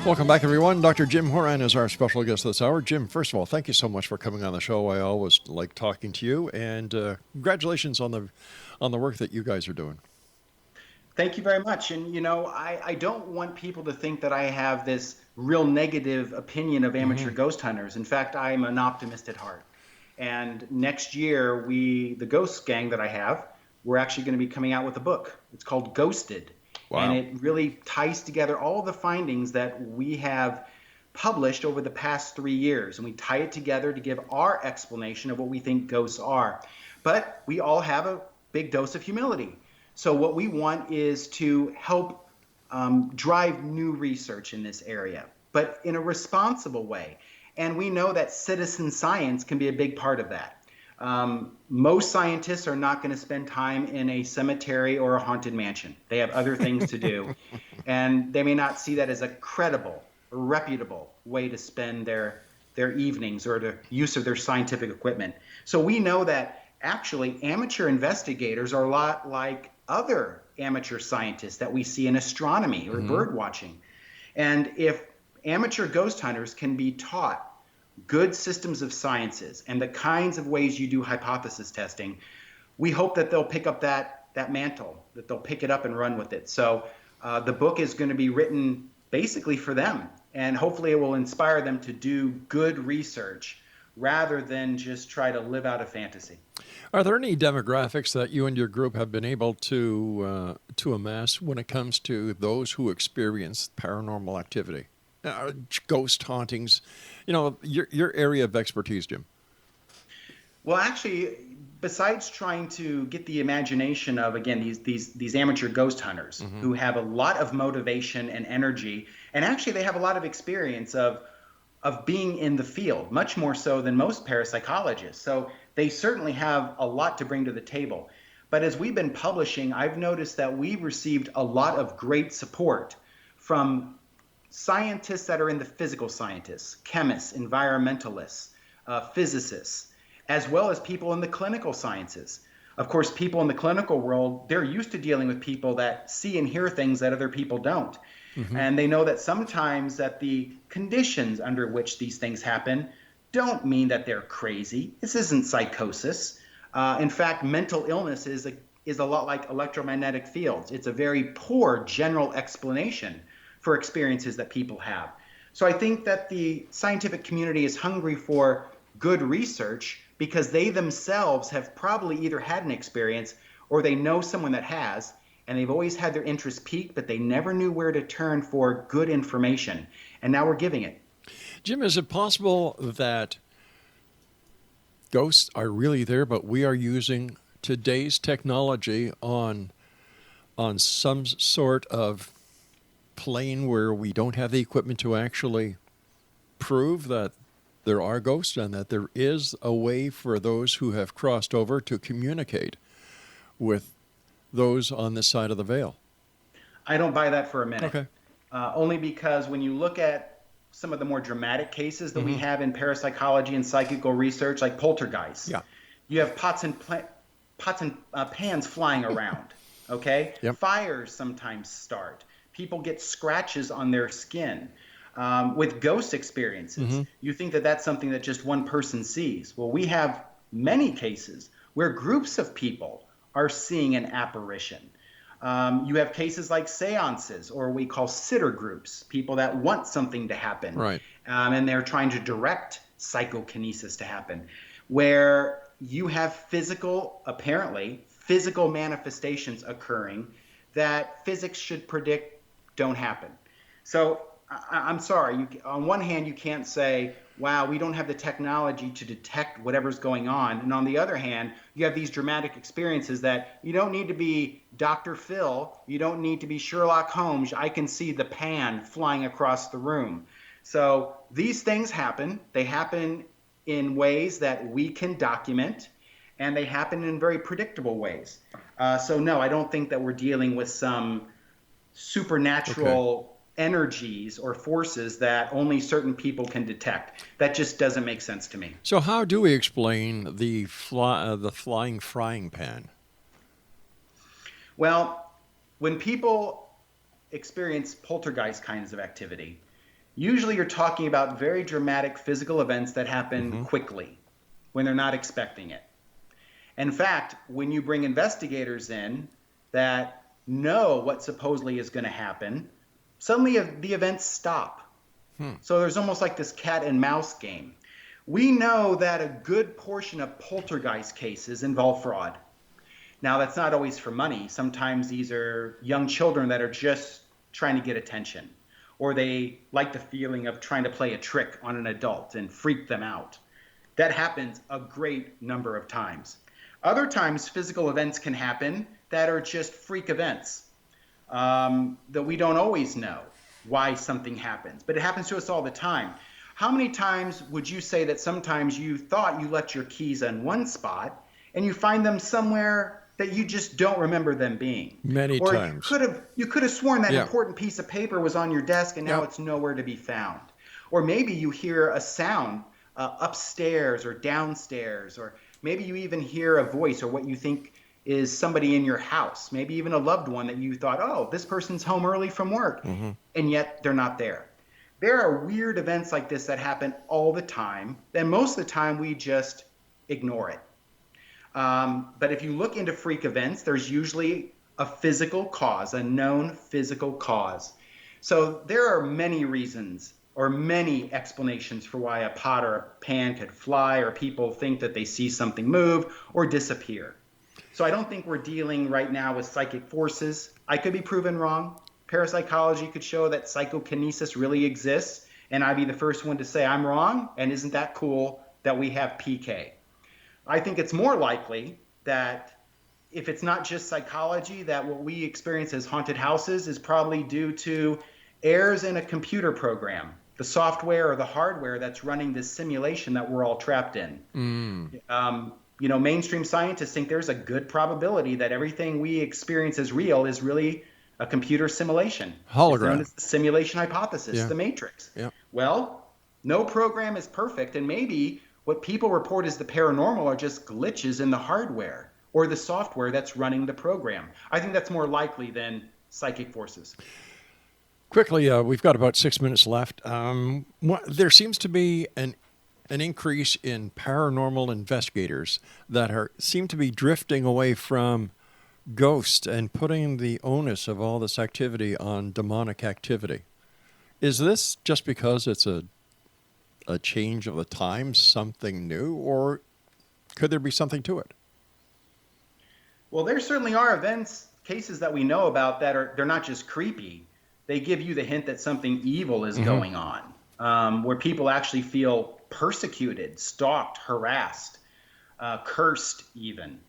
Welcome back, everyone. Dr. Jim Houran is our special guest this hour. Jim, first of all, thank you so much for coming on the show. I always like talking to you, and congratulations on the work that you guys are doing. Thank you very much. And, I don't want people to think that I have this real negative opinion of amateur ghost hunters. In fact, I'm an optimist at heart. And next year, the ghost gang that I have, we're actually going to be coming out with a book. It's called Ghosted. Wow. And it really ties together all the findings that we have published over the past 3 years. And we tie it together to give our explanation of what we think ghosts are. But we all have a big dose of humility. So what we want is to help drive new research in this area, but in a responsible way. And we know that citizen science can be a big part of that. Most scientists are not going to spend time in a cemetery or a haunted mansion. They have other things to do, and they may not see that as a credible, reputable way to spend their evenings or the use of their scientific equipment. So we know that actually amateur investigators are a lot like other amateur scientists that we see in astronomy or bird watching. And if amateur ghost hunters can be taught good systems of sciences and the kinds of ways you do hypothesis testing, we hope that they'll pick up that mantle, that they'll pick it up and run with it. So the book is going to be written basically for them, and hopefully it will inspire them to do good research rather than just try to live out a fantasy. Are there any demographics that you and your group have been able to amass when it comes to those who experience paranormal activity? Ghost hauntings, your area of expertise, Jim. Well, actually, besides trying to get the imagination of, again, these amateur ghost hunters who have a lot of motivation and energy, and actually they have a lot of experience of being in the field, much more so than most parapsychologists. So they certainly have a lot to bring to the table. But as we've been publishing, I've noticed that we've received a lot of great support from scientists that are in the physical sciences, chemists, environmentalists, physicists, as well as people in the clinical sciences. Of course, people in the clinical world, they're used to dealing with people that see and hear things that other people don't. And they know that sometimes that the conditions under which these things happen don't mean that they're crazy. This isn't psychosis. In fact, mental illness is a lot like electromagnetic fields. It's a very poor general explanation for experiences that people have. So I think that the scientific community is hungry for good research because they themselves have probably either had an experience or they know someone that has, and they've always had their interest piqued, but they never knew where to turn for good information. And now we're giving it. Jim, is it possible that ghosts are really there, but we are using today's technology on some sort of plane where we don't have the equipment to actually prove that there are ghosts and that there is a way for those who have crossed over to communicate with those on this side of the veil? I don't buy that for a minute. Okay. Only because when you look at some of the more dramatic cases that we have in parapsychology and psychical research, like poltergeists, you have pots and pans flying around, okay? Yep. Fires sometimes start. People get scratches on their skin. With ghost experiences, you think that that's something that just one person sees. Well, we have many cases where groups of people are seeing an apparition. You have cases like seances, or we call sitter groups, people that want something to happen. Right. And they're trying to direct psychokinesis to happen, where you have apparently physical manifestations occurring that physics should predict don't happen. So I'm sorry. On one hand, you can't say, wow, we don't have the technology to detect whatever's going on. And on the other hand, you have these dramatic experiences that you don't need to be Dr. Phil. You don't need to be Sherlock Holmes. I can see the pan flying across the room. So these things happen. They happen in ways that we can document, and they happen in very predictable ways. So no, I don't think that we're dealing with some supernatural energies or forces that only certain people can detect. That just doesn't make sense to me. So how do we explain the flying frying pan? Well, when people experience poltergeist kinds of activity, Usually you're talking about very dramatic physical events that happen quickly when they're not expecting it. In fact, when you bring investigators in that know what supposedly is going to happen, suddenly the events stop. So there's almost like this cat and mouse game. We know that a good portion of poltergeist cases involve fraud. Now, that's not always for money. Sometimes these are young children that are just trying to get attention, or they like the feeling of trying to play a trick on an adult and freak them out. That happens a great number of times. Other times, physical events can happen that are just freak events that we don't always know why something happens, but it happens to us all the time. How many times would you say that sometimes you thought you left your keys in one spot and you find them somewhere that you just don't remember them being? Many or times. You could have sworn that important piece of paper was on your desk and now it's nowhere to be found. Or maybe you hear a sound upstairs or downstairs, or maybe you even hear a voice or what you think is somebody in your house, maybe even a loved one that you thought, oh, this person's home early from work, and yet they're not there. There are weird events like this that happen all the time, and most of the time we just ignore it. But if you look into freak events, there's usually a physical cause, a known physical cause. So there are many reasons or many explanations for why a pot or a pan could fly, or people think that they see something move or disappear. So I don't think we're dealing right now with psychic forces. I could be proven wrong. Parapsychology could show that psychokinesis really exists, and I'd be the first one to say I'm wrong, and isn't that cool that we have PK? I think it's more likely that if it's not just psychology, that what we experience as haunted houses is probably due to errors in a computer program, the software or the hardware that's running this simulation that we're all trapped in. Mainstream scientists think there's a good probability that everything we experience as real is really a computer simulation. Hologram. It's known as the simulation hypothesis, the matrix. Yeah. Well, no program is perfect, and maybe what people report as the paranormal are just glitches in the hardware or the software that's running the program. I think that's more likely than psychic forces. Quickly, we've got about 6 minutes left. There seems to be an increase in paranormal investigators that seem to be drifting away from ghosts and putting the onus of all this activity on demonic activity. Is this just because it's a change of the times, something new, or could there be something to it? Well, there certainly are cases that we know about that they're not just creepy. They give you the hint that something evil is going on, where people actually feel persecuted, stalked, harassed, cursed even.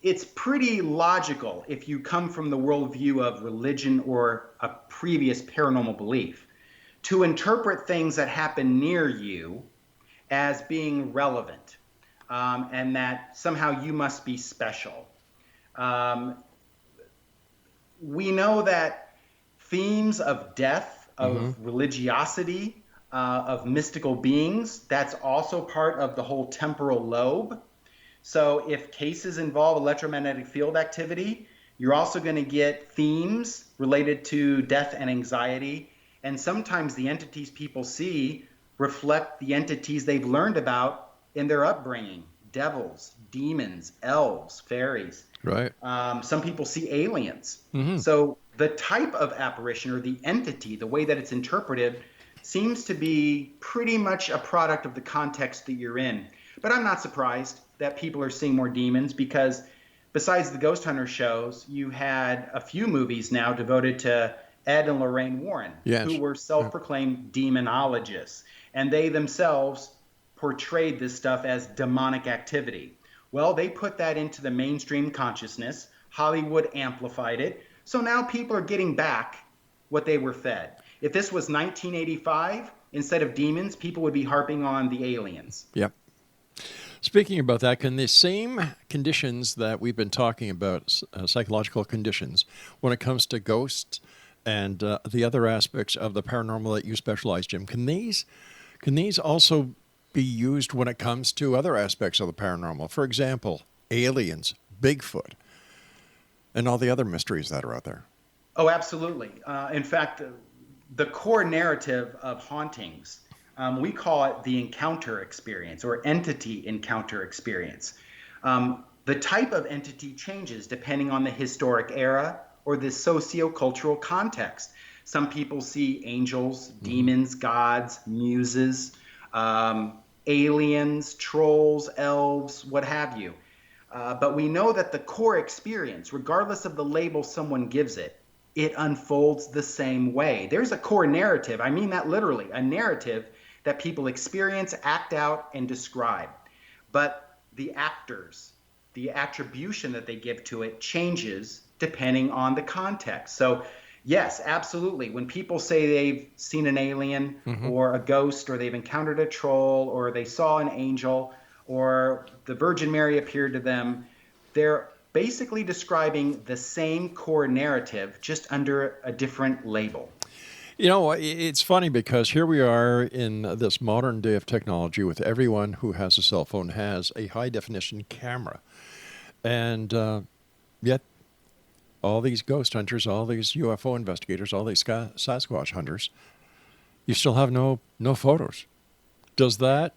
It's pretty logical if you come from the worldview of religion or a previous paranormal belief to interpret things that happen near you as being relevant, and that somehow you must be special. We know that themes of death, of religiosity, of mystical beings, that's also part of the whole temporal lobe. So if cases involve electromagnetic field activity, you're also going to get themes related to death and anxiety. And sometimes the entities people see reflect the entities they've learned about in their upbringing: devils, demons, elves, fairies. Right. Some people see aliens. So the type of apparition or the entity, the way that it's interpreted, seems to be pretty much a product of the context that you're in. But I'm not surprised that people are seeing more demons, because besides the ghost hunter shows, you had a few movies now devoted to Ed and Lorraine Warren, who were self-proclaimed demonologists. And they themselves portrayed this stuff as demonic activity. Well, they put that into the mainstream consciousness. Hollywood amplified it. So now people are getting back what they were fed. If this was 1985, instead of demons, people would be harping on the aliens. Yep. Speaking about that, can the same conditions that we've been talking about, psychological conditions, when it comes to ghosts and the other aspects of the paranormal that you specialize, Jim, can these also be used when it comes to other aspects of the paranormal? For example, aliens, Bigfoot, and all the other mysteries that are out there. Oh, absolutely. In fact, the core narrative of hauntings, we call it the encounter experience or entity encounter experience. The type of entity changes depending on the historic era or the socio-cultural context. Some people see angels, demons, gods, muses, aliens, trolls, elves, what have you. But we know that the core experience, regardless of the label someone gives it, it unfolds the same way. There's a core narrative, I mean that literally, a narrative that people experience, act out, and describe. But the actors, the attribution that they give to it changes depending on the context. So yes, absolutely. When people say they've seen an alien or a ghost, or they've encountered a troll, or they saw an angel, or the Virgin Mary appeared to them, they're basically describing the same core narrative, just under a different label. You know, it's funny because here we are in this modern day of technology with everyone who has a cell phone has a high-definition camera. And yet all these ghost hunters, all these UFO investigators, all these Sasquatch hunters, you still have no photos. Does that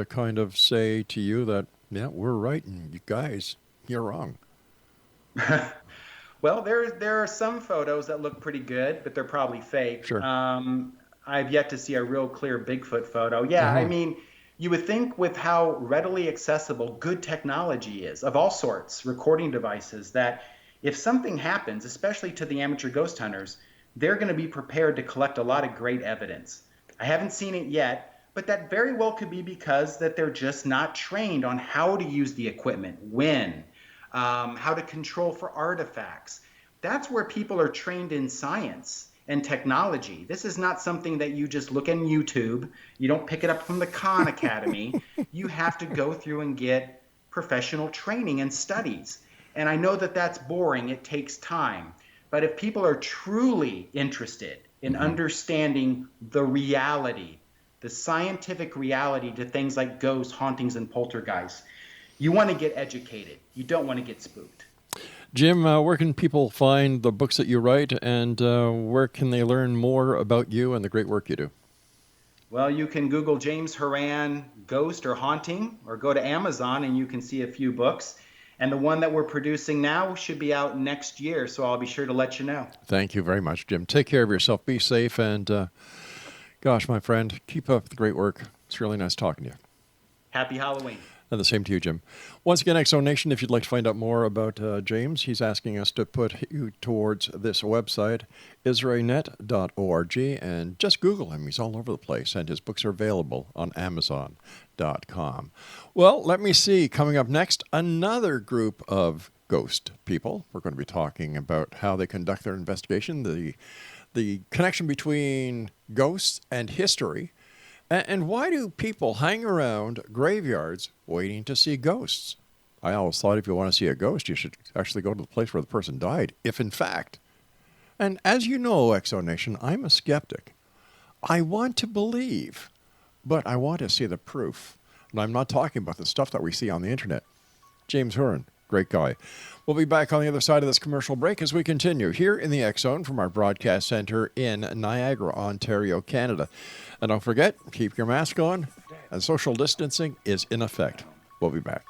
kind of say to you that, yeah, we're right and you guys, you're wrong? Well, there are some photos that look pretty good, but they're probably fake. Sure. I've yet to see a real clear Bigfoot photo. Yeah, I mean, you would think with how readily accessible good technology is, of all sorts, recording devices, that if something happens, especially to the amateur ghost hunters, they're going to be prepared to collect a lot of great evidence. I haven't seen it yet, but that very well could be because that they're just not trained on how to use the equipment, when, how to control for artifacts. That's where people are trained in science and technology. This is not something that you just look on YouTube. You don't pick it up from the Khan Academy. You have to go through and get professional training and studies. And I know that that's boring. It takes time. But if people are truly interested in understanding the reality, the scientific reality to things like ghosts, hauntings, and poltergeists, you want to get educated. You don't want to get spooked. Jim, where can people find the books that you write, and where can they learn more about you and the great work you do? Well, you can Google James Houran Ghost or Haunting, or go to Amazon and you can see a few books. And the one that we're producing now should be out next year, so I'll be sure to let you know. Thank you very much, Jim. Take care of yourself. Be safe. And gosh, my friend, keep up the great work. It's really nice talking to you. Happy Halloween. And the same to you, Jim. Once again, X Zone Nation, if you'd like to find out more about James, he's asking us to put you towards this website, israelnet.org, and just Google him. He's all over the place, and his books are available on Amazon.com. Well, let me see. Coming up next, another group of ghost people. We're going to be talking about how they conduct their investigation, the connection between ghosts and history. And why do people hang around graveyards waiting to see ghosts? I always thought if you want to see a ghost, you should actually go to the place where the person died, if in fact. And as you know, X Zone Nation, I'm a skeptic. I want to believe, but I want to see the proof. And I'm not talking about the stuff that we see on the internet. James Houran, great guy. We'll be back on the other side of this commercial break as we continue here in the X Zone from our broadcast center in Niagara, Ontario, Canada. And don't forget, keep your mask on, and social distancing is in effect. We'll be back.